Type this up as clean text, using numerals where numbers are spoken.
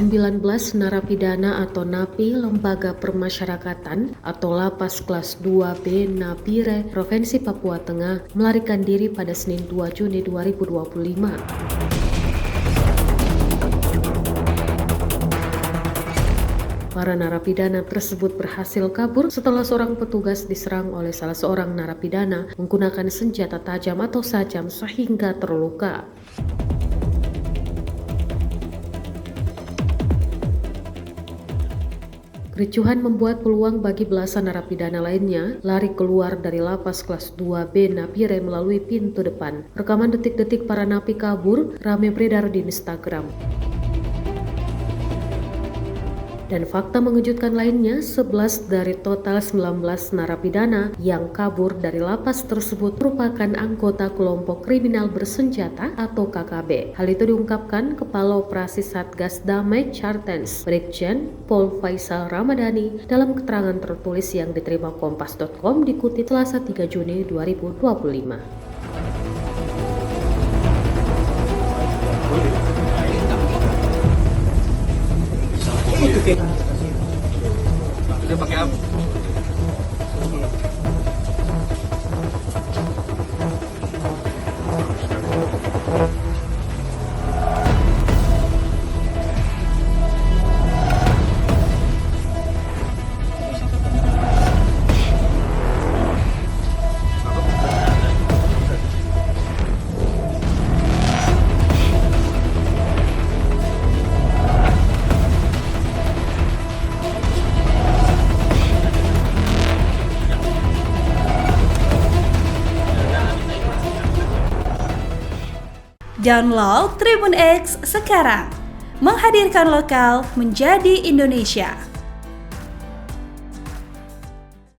19 narapidana atau napi Lembaga Permasyarakatan atau Lapas Kelas 2B Nabire, Provinsi Papua Tengah melarikan diri pada Senin 2 Juni 2025. Para narapidana tersebut berhasil kabur setelah seorang petugas diserang oleh salah seorang narapidana menggunakan senjata tajam atau sajam sehingga terluka. Kericuhan membuat peluang bagi belasan narapidana lainnya lari keluar dari lapas kelas 2B Nabire melalui pintu depan. Rekaman detik-detik para napi kabur ramai beredar di Instagram. Dan fakta mengejutkan lainnya, 11 dari total 19 narapidana yang kabur dari lapas tersebut merupakan anggota kelompok kriminal bersenjata atau KKB. Hal itu diungkapkan Kepala Operasi Satgas Damai Chartens, Brigjen Pol Faisal Ramadhani dalam keterangan tertulis yang diterima Kompas.com dikutip Selasa 3 Juni 2025. Dia pakai apa? Download Tribun X sekarang, menghadirkan lokal menjadi Indonesia.